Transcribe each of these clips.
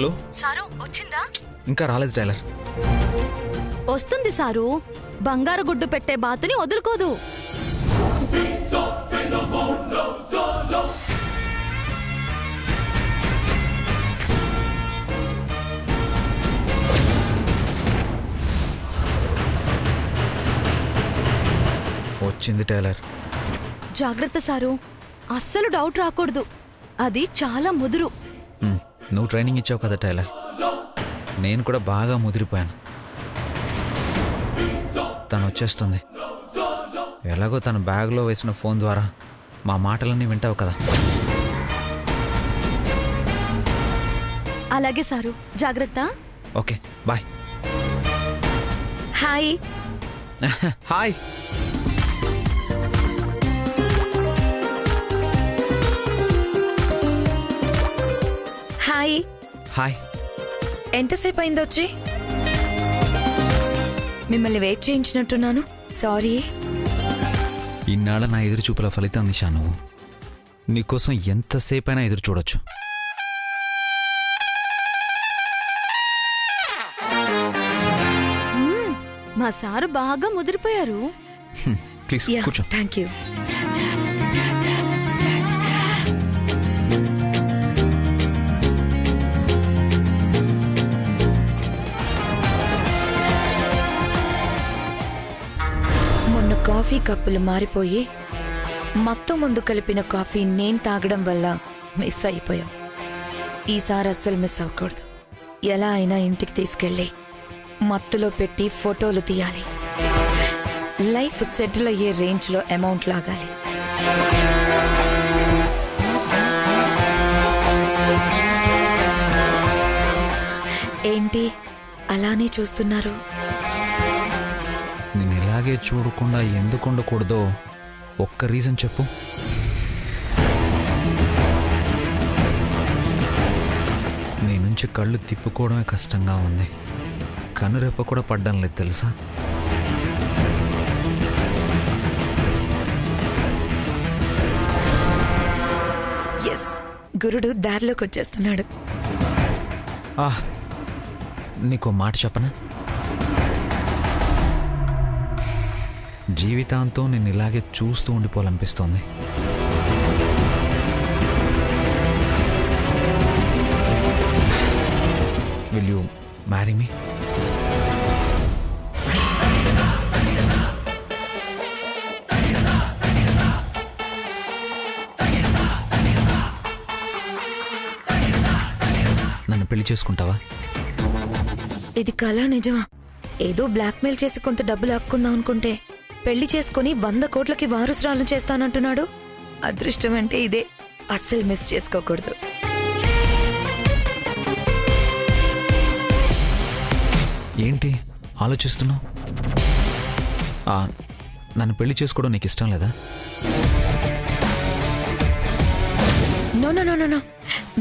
Hello sir వచ్చిందా? ఇంకా రాలేదు టైలర్. వస్తుంది సారు. బంగారు గుడ్డు పెట్టే బాతుని వదులుకోదు. వచ్చింది టైలర్. జాగ్రత్త సారు, అస్సలు డౌట్ రాకూడదు. అది చాలా ముదురు. నువ్వు ట్రైనింగ్ ఇచ్చావు కదా టైలర్, నేను కూడా బాగా ముదిరిపోయాను. తను వచ్చేస్తుంది. ఎలాగో తన బ్యాగ్లో వేసిన ఫోన్ ద్వారా మా మాటలన్నీ వింటావు కదా. అలాగే సారు, జాగ్రత్త. Okay bye. Hi. Hi. Hi. Hi. ఎంతసేపు అయింది వచ్చి? మిమ్మల్ని వెయిట్ చేయించినట్టున్నాను, సారీ. ఇన్నాళ్ళ నా ఎదురు చూపుల ఫలితం నిషా. నువ్వు నీకోసం ఎంతసేపైనా ఎదురు చూడొచ్చు. మా సారు బాగా ముదిరిపోయారు. ప్లీజ్ కూర్చో. Thank you. మొన్న కాఫీ కప్పులు మారిపోయి మత్తు ముందు కలిపిన కాఫీ నేను తాగడం వల్ల మిస్ అయిపోయాం. ఈసారి అస్సలు మిస్ అవ్వకూడదు. ఎలా అయినా ఇంటికి తీసుకెళ్ళి మత్తులో పెట్టి ఫోటోలు తీయాలి. లైఫ్ సెటిల్ అయ్యే రేంజ్లో అమౌంట్ లాగాలి. ఏంటి అలానే చూస్తున్నారు? నేను ఇలాగే చూడకుండా ఎందుకు ఉండకూడదో ఒక్క రీజన్ చెప్పు. నీ నుంచి కళ్ళు తిప్పుకోవడమే కష్టంగా ఉంది. కనురెప్ప కూడా పడ్డం లేదు తెలుసా. ఎస్, గురుడు దారిలోకి వచ్చేస్తున్నాడు. నీకో మాట చెప్పనా? జీవితాంతం నేను ఇలాగే చూస్తూ ఉండిపోవాలనిపిస్తోంది. Will you marry me? నన్ను పెళ్లి చేసుకుంటావా? ఇది కళ నిజమా? ఏదో బ్లాక్మెయిల్ చేసి కొంత డబ్బులు హక్కుందాం అనుకుంటే పెళ్లి చేసుకుని 100 కోట్లకి వారసురాలను చేస్తానంటున్నాడు. అదృష్టం అంటే ఇదే, అస్సలు మిస్ చేసుకోకూడదు. ఏంటి ఆలోచిస్తున్నావు? నన్ను పెళ్లి చేసుకోవడం నీకు ఇష్టం లేదా? నో నో నో నో,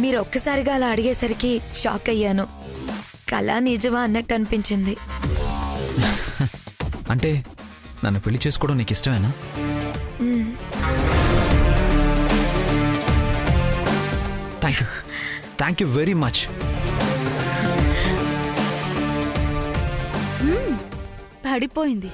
మీరు ఒక్కసారిగా అలా అడిగేసరికి షాక్ అయ్యాను. కళ నిజమా అన్నట్టు అనిపించింది. అంటే నన్ను పెళ్లి చేసుకోవడం నీకు ఇష్టమేనా? Thank you very much. పడిపోయింది.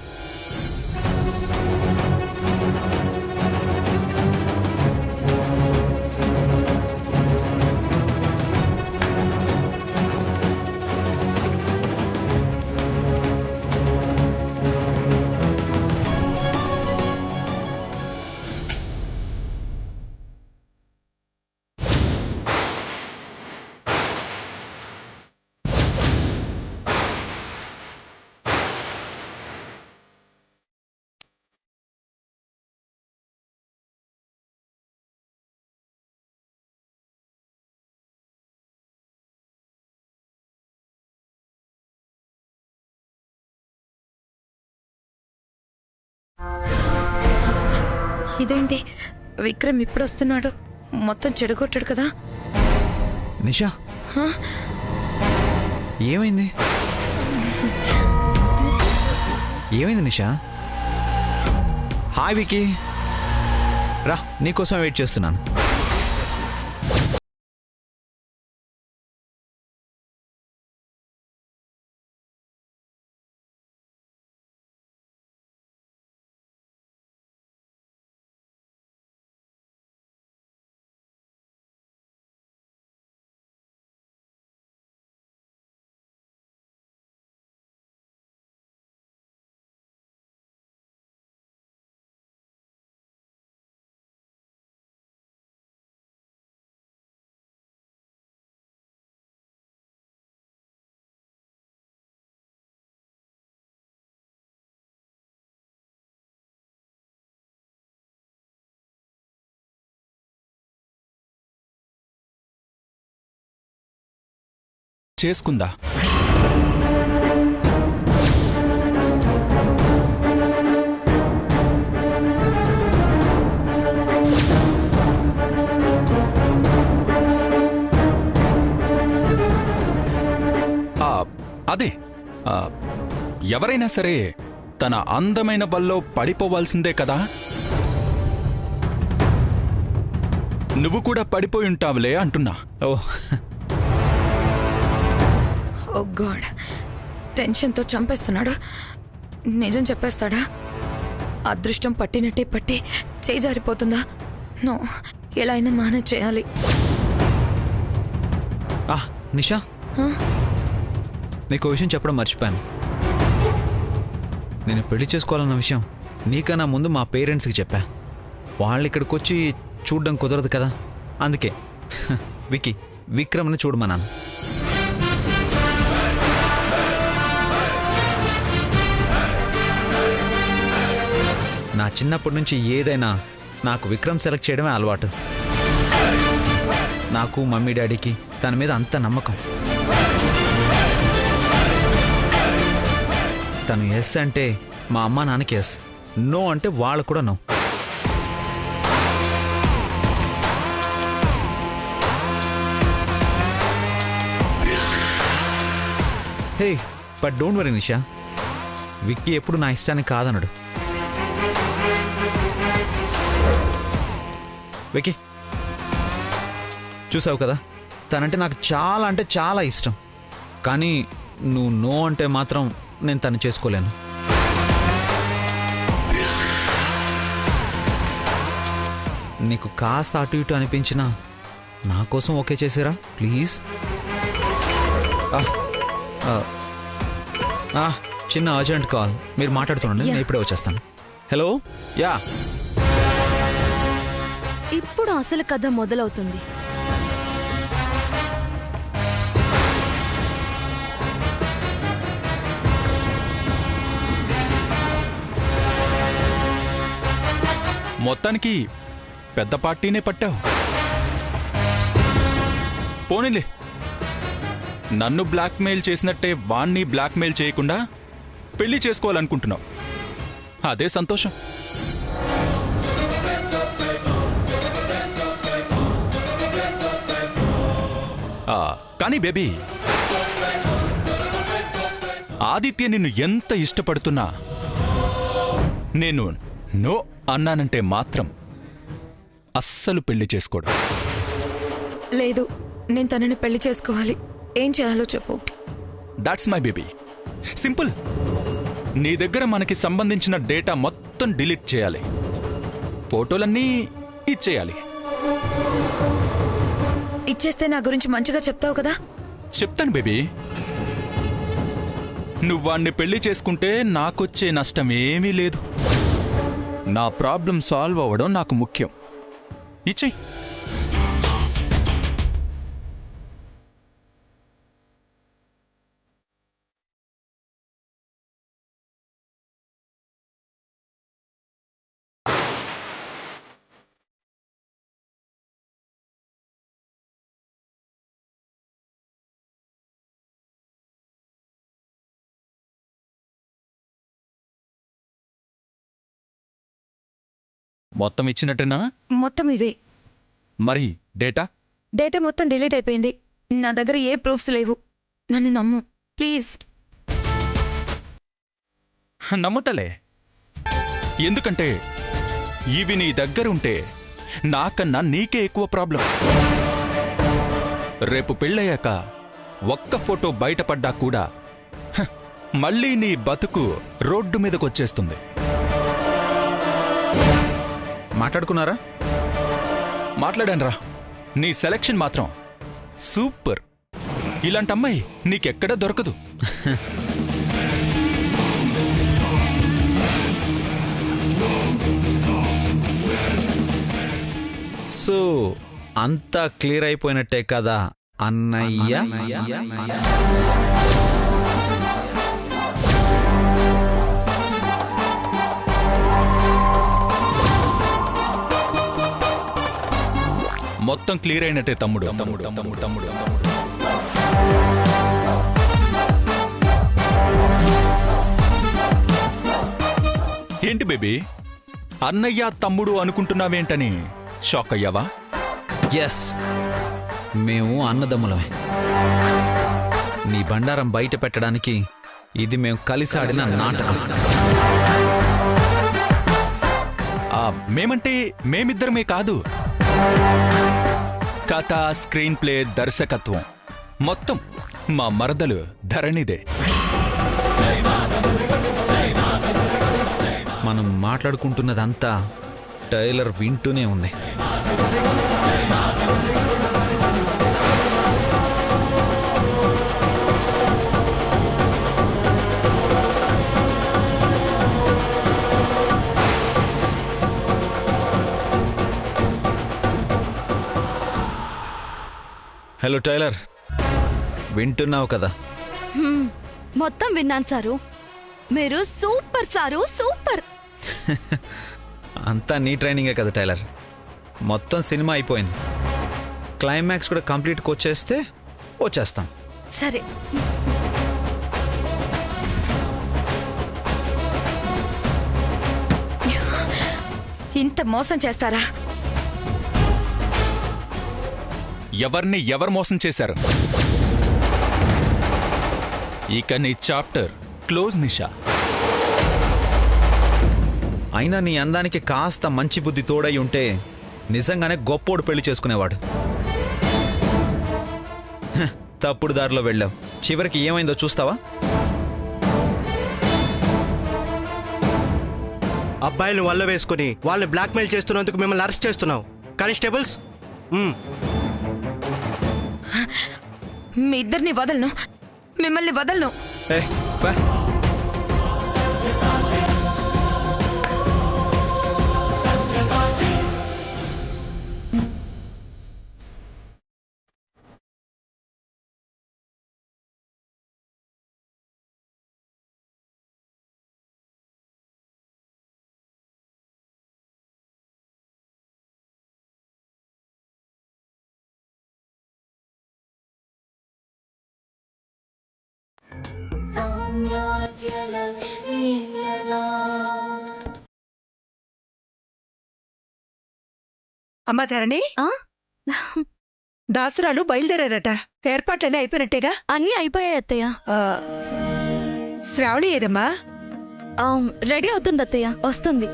ఇదేంటి, విక్రమ్ ఇప్పుడు వస్తున్నాడు? మొత్తం చెడగొట్టాడు కదా. నిషా, ఏమైంది? ఏమైంది నిషా? హాయ్ వికీ, రా నీకోసం వెయిట్ చేస్తున్నాను. చేసుకుందా? అదే ఎవరైనా సరే తన అందమైన బల్లో పడిపోవాల్సిందే కదా. నువ్వు కూడా పడిపోయి ఉంటావులే అంటున్నా. ఓ ఓ గాడ్, టెన్షన్తో చంపేస్తున్నాడు. నిజం చెప్పేస్తాడా? అదృష్టం పట్టినట్టే పట్టి చేయి జారిపోతుందా? నో, ఎలా అయినా మేనేజ్ చేయాలి. నిషా, నీకు విషయం చెప్పడం మర్చిపోయాను. నేను పెళ్లి చేసుకోవాలన్న విషయం నీకన్నా ముందు మా పేరెంట్స్కి చెప్పా. వాళ్ళు ఇక్కడికి వచ్చి చూడడం కుదరదు కదా, అందుకే విక్రమ్ని చూడమన్నాను. నా చిన్నప్పటి నుంచి ఏదైనా నాకు విక్రమ్ సెలెక్ట్ చేయడమే అలవాటు. నాకు మమ్మీ డాడీకి తన మీద అంత నమ్మకం. తను ఎస్ అంటే మా అమ్మ నాన్నకి ఎస్, నో అంటే వాళ్ళు కూడా no. Hey, but don't worry Nisha, Vicky ఎప్పుడు నా ఇష్టాన్ని కాదనడు. విక్కీ, చూసావు కదా, తనంటే నాకు చాలా అంటే చాలా ఇష్టం. కానీ నువ్వు నో అంటే మాత్రం నేను తను చేసుకోలేను. నీకు కాస్త అటు ఇటు అనిపించినా నా కోసం ఓకే చేసారా ప్లీజ్? చిన్న అర్జెంట్ కాల్, మీరు మాట్లాడుతుండండి, నేను ఇప్పుడే వచ్చేస్తాను. హలో. యా, ఇప్పుడు అసలు కథ మొదలవుతుంది. మొత్తానికి పెద్ద పార్టీనే పట్టావు. పోనీలే, నన్ను బ్లాక్మెయిల్ చేసినట్టే వాణ్ణి బ్లాక్మెయిల్ చేయకుండా పెళ్లి చేసుకోవాలనుకుంటున్నావు. అదే సంతోషం. కానీ బేబీ, ఆదిత్య నిన్ను ఎంత ఇష్టపడుతున్నా నేను నో అన్నానంటే మాత్రం అస్సలు పెళ్లి చేసుకోడు. లేదు, నేను తనని పెళ్లి చేసుకోవాలి. ఏం చేయాలో చెప్పు. That's my baby, simple. నీ దగ్గర మనకి సంబంధించిన డేటా మొత్తం డిలీట్ చేయాలి, ఫోటోలన్నీ ఇచ్చేయాలి. ఇచ్చేస్తే నా గురించి మంచిగా చెప్తావు కదా? చెప్తాను బేబీ. నువ్వాణ్ణి పెళ్లి చేసుకుంటే నాకొచ్చే నష్టం ఏమీ లేదు. నా ప్రాబ్లం సాల్వ్ అవ్వడం నాకు ముఖ్యం. ఇచ్చేయ్. మొత్తం ఇచ్చినట్టేనా? మొత్తం ఇవే. మరి డేటా? డేటా మొత్తం డిలీట్ అయిపోయింది. నా దగ్గర ఏ ప్రూఫ్స్ లేవు. నన్ను నమ్ము ప్లీజ్. నమ్ముతలే, ఎందుకంటే ఇవి నీ దగ్గరుంటే నాకన్నా నీకే ఎక్కువ ప్రాబ్లం. రేపు పెళ్ళయ్యాక ఒక్క ఫోటో బయటపడ్డా కూడా మళ్ళీ నీ బతుకు రోడ్డు మీదకొచ్చేస్తుంది. మాట్లాడుకున్నారా? మాట్లాడానురా. నీ సెలక్షన్ మాత్రం సూపర్. ఇలాంటి అమ్మాయి నీకెక్కడ దొరకదు. సో అంతా క్లియర్ అయిపోయినట్టే కదా అన్నయ్య? మొత్తం క్లియర్ అయినట్టే తమ్ముడు. తమ్ముడు తమ్ముడు తమ్ముడు తమ్ముడు బేబీ, అన్నయ్య తమ్ముడు అనుకుంటున్నావేంటని షాక్ అయ్యావా? ఎస్, మేము అన్నదమ్ములమే. నీ బండారం బయట పెట్టడానికి ఇది మేము కలిసి ఆడిన నాటకం. మేమంటే మేమిద్దరమే కాదు, కథ, స్క్రీన్ ప్లే, దర్శకత్వం మొత్తం మా మరదలు ధరణిదే. మనం మాట్లాడుకుంటున్నదంతా టైలర్ వింటూనే ఉంది. హలో టైలర్, వింటున్నావు కదా? మొత్తం విన్నాను సారు. మీరు సూపర్ సారు, సూపర్. అంతా నీ ట్రైనింగే కదా టైలర్. మొత్తం సినిమా అయిపోయింది. క్లైమాక్స్ కూడా కంప్లీట్కి వచ్చేస్తాం. సరే. ఇంత మోసం చేస్తారా? ఎవరిని ఎవరు మోసం చేశారు? ఇక నీ చాప్టర్ క్లోజ్ నిషా. అయినా నీ అందానికి కాస్త మంచి బుద్ధి తోడై ఉంటే నిజంగానే గొప్పోడు పెళ్లి చేసుకునేవాడు. తప్పుడు దారిలో వెళ్ళావు. చివరికి ఏమైందో చూస్తావా? అబ్బాయిలను వల్ల వేసుకుని వాళ్ళని బ్లాక్మెయిల్ చేస్తున్నందుకు మిమ్మల్ని అరెస్ట్ చేస్తున్నావు. కానిస్టేబుల్స్, మీ ఇద్దరిని వదలను, మిమ్మల్ని వదలను. అమ్మా ధరణి, దాసరాలు బయలుదేరారట. ఏర్పాట్లన్నీ అయిపోయినట్టేగా? అన్నీ అయిపోయాయి అత్తయ్య. శ్రావణి ఏదమ్మా? రెడీ అవుతుంది అత్తయ్య, వస్తుంది.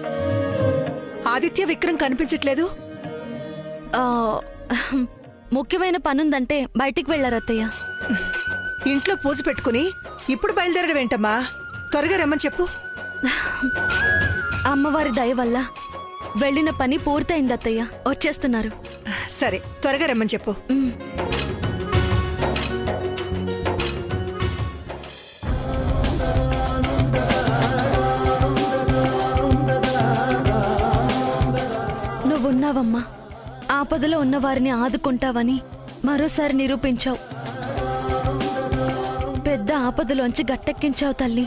ఆదిత్య, విక్రమ్ కనిపించట్లేదు. ముఖ్యమైన పనుందంటే బయటికి వెళ్ళారత్తయ్య. ఇంట్లో పూజ పెట్టుకుని ఇప్పుడు బయలుదేరడం ఏంటమ్మా? త్వరగా రమ్మని చెప్పు. అమ్మవారి దయ వల్ల వెళ్ళిన పని పూర్తయింది అత్తయ్య, వచ్చేస్తున్నారు. సరే, త్వరగా రమ్మని చెప్పు. నువ్వున్నావమ్మా, ఆపదలో ఉన్నవారిని ఆదుకుంటావని మరోసారి నిరూపించావు. పెద్ద ఆపదలోంచి గట్టెక్కించావు తల్లి.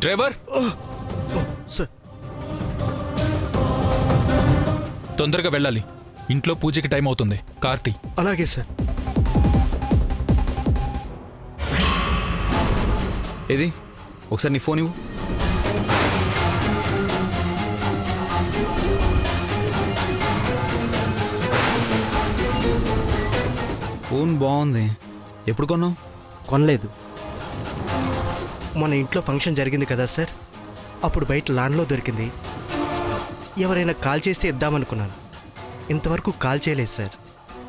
డ్రైవర్, తొందరగా వెళ్ళాలి. ఇంట్లో పూజకి టైం అవుతుంది. కార్తీ. అలాగే సార్. ఏది ఒకసారి నీ ఫోన్ ఇవ్వు. ఫోన్ బాగుంది. ఎప్పుడు కొన్నావు? కొనలేదు. మన ఇంట్లో ఫంక్షన్ జరిగింది కదా సార్, అప్పుడు బయట లాన్లో దొరికింది. ఎవరైనా కాల్ చేస్తే ఇద్దామనుకున్నాను. ఇంతవరకు కాల్ చేయలేదు సార్.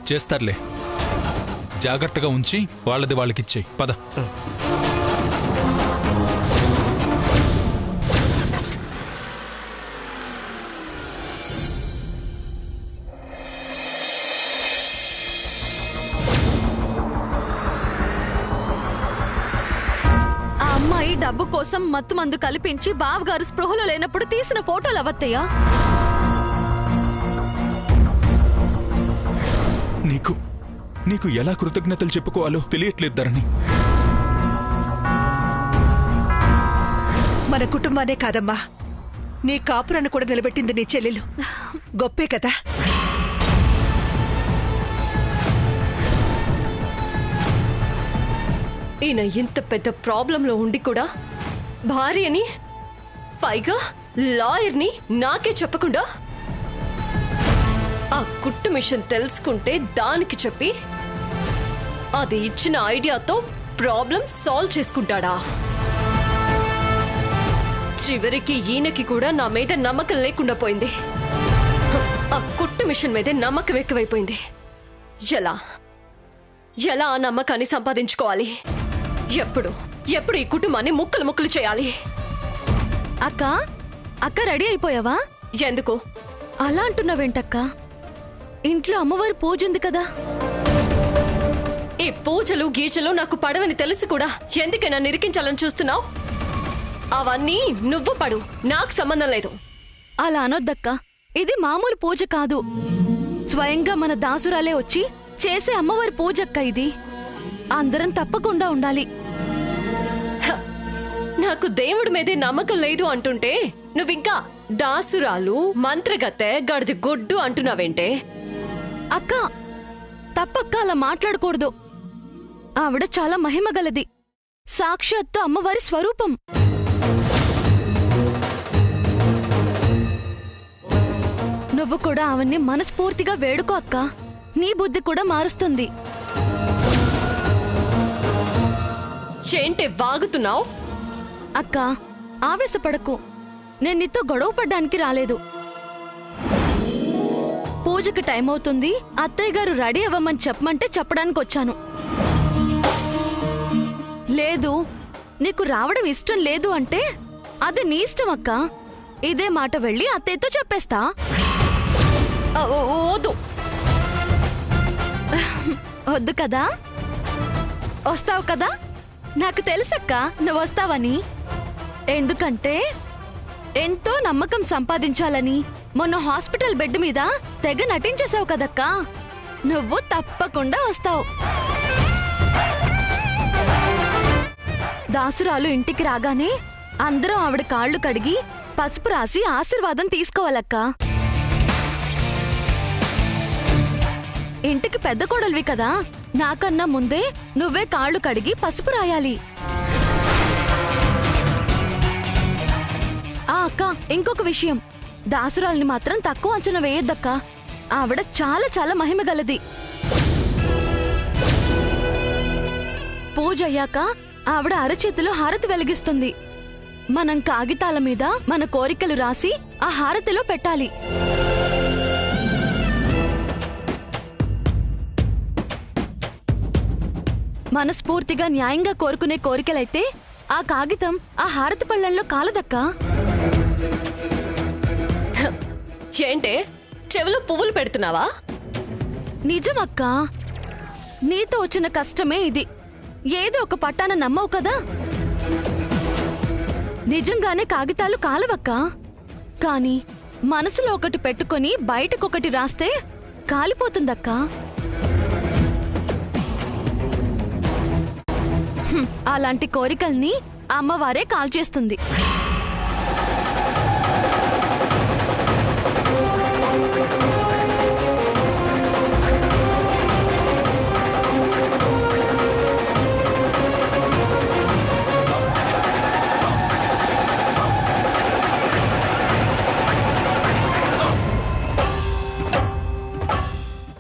చేస్తారులే, జాగ్రత్తగా ఉంచి వాళ్ళది వాళ్ళకిచ్చేయి. పద. అమ్మాయి డబ్బు కోసం మత్తు మందు కల్పించి బావగారు స్పృహలో లేనప్పుడు తీసిన ఫోటోలు అవత్తయ్యా. నీకు ఎలా కృతజ్ఞతలు చెప్పుకోవాలో తెలియట్లేదు ధరణి. మన కుటుంబానే కాదమ్మా, నీ కాపురాన్ని కూడా నిలబెట్టింది నీ చెల్లెలు. గొప్పే కదా. ఈయన ఇంత పెద్ద ప్రాబ్లంలో ఉండి కూడా భార్యని, పైగా లాయర్ని నాకే చెప్పకుండా ఆ కుట్టు మిషన్ తెలుసుకుంటే దానికి చెప్పి అది ఇచ్చిన ఐడియాతో ప్రాబ్లం సాల్వ్ చేసుకుంటాడా? చివరికి ఈయనకి కూడా నా మీద నమ్మకం లేకుండా పోయింది. ఆ కుట్టు మిషన్ మీదే నమ్మకం ఎక్కువైపోయింది. ఎలా ఎలా ఆ నమ్మకాన్ని సంపాదించుకోవాలి? ఎప్పుడు ఈ కుటుంబాన్ని ముక్కలు ముక్కలు చేయాలి? అక్క అక్క రెడీ అయిపోయావా? ఎందుకు అలా అంటున్నావేంటక్క? ఇంట్లో అమ్మవారి పూజ ఉంది కదా. ఈ పూజలు గీజలు నాకు పడవని తెలిసి కూడా ఎందుకైనా నిరికించాలని చూస్తున్నావు? అవన్నీ నువ్వు పడు, నాకు సంబంధం లేదు. అలా అనొద్దక్క. ఇది మామూలు పూజ కాదు. స్వయంగా మన దాసురాలే వచ్చి చేసే అమ్మవారి పూజక్క ఇది. అందరం తప్పకుండా ఉండాలి. నాకు దేవుడి మీదే నమ్మకం లేదు అంటుంటే నువ్వింకా దాసురాలు, మంత్రగత్తె, గడిది గొడ్డు అంటున్నావేంటే? అక్క తప్పక్క అలా మాట్లాడకూడదు. ఆవిడ చాలా మహిమగలది. సాక్షాత్తు అమ్మవారి స్వరూపం. నువ్వు కూడా ఆవిడ్ని మనస్ఫూర్తిగా వేడుకో అక్క. నీ బుద్ధి కూడా మారుస్తుంది. ఏంటి వాగుతున్నావు? అక్క ఆవేశపడకు. నేను నీతో గొడవ పడ్డానికి రాలేదు. పూజకి టైం అవుతుంది, అత్తయ్య గారు రెడీ అవ్వమని చెప్పమంటే చెప్పడానికి వచ్చాను. లేదు, నీకు రావడం ఇష్టం లేదు అంటే అది నీ ఇష్టం అక్క. ఇదే మాట వెళ్ళి అత్తయ్యతో చెప్పేస్తా. వద్దు. వద్దు కదా? వస్తావు కదా? నాకు తెలుసక్క నువ్వు వస్తావని. ఎందుకంటే ఎంతో నమ్మకం సంపాదించాలని మొన్న హాస్పిటల్ బెడ్ మీద తెగ నటించేశావు కదక్కా. నువ్వు తప్పకుండా వస్తావు. దాసురాలు ఇంటికి రాగానే అందరం ఆవిడ కాళ్ళు కడిగి పసుపు రాసి ఆశీర్వాదం తీసుకోవాలక్క. ఇంటికి పెద్ద కోడలివి కదా, నాకన్నా ముందే నువ్వే కాళ్ళు కడిగి పసుపు రాయాలి. అక్క ఇంకొక విషయం, దాసురాల్ని మాత్రం తక్కువ అంచనా వేయొద్దక్క. ఆవిడ చాలా చాలా మహిమగలది. పూజ అయ్యాక ఆవిడ అరచేతిలో హారతి వెలిగిస్తుంది. మనం కాగితాల మీద మన కోరికలు రాసి ఆ హారతిలో పెట్టాలి. మనస్ఫూర్తిగా న్యాయంగా కోరుకునే కోరికలైతే ఆ కాగితం ఆ హారతి పళ్ళల్లో కాలదక్కా. ఏంటే చెవిలో పువ్వులు పెడుతున్నావా? నిజమక్కా, నీతో వచ్చిన కష్టమే ఇది. ఏదో ఒక పట్టాన నమ్మవు కదా. నిజంగానే కాగితాలు కాలవక్కా. కాని మనసులో ఒకటి పెట్టుకుని బయటకొకటి రాస్తే కాలిపోతుందక్కా. అలాంటి కోరికల్ని అమ్మవారే కాల్చేస్తుంది.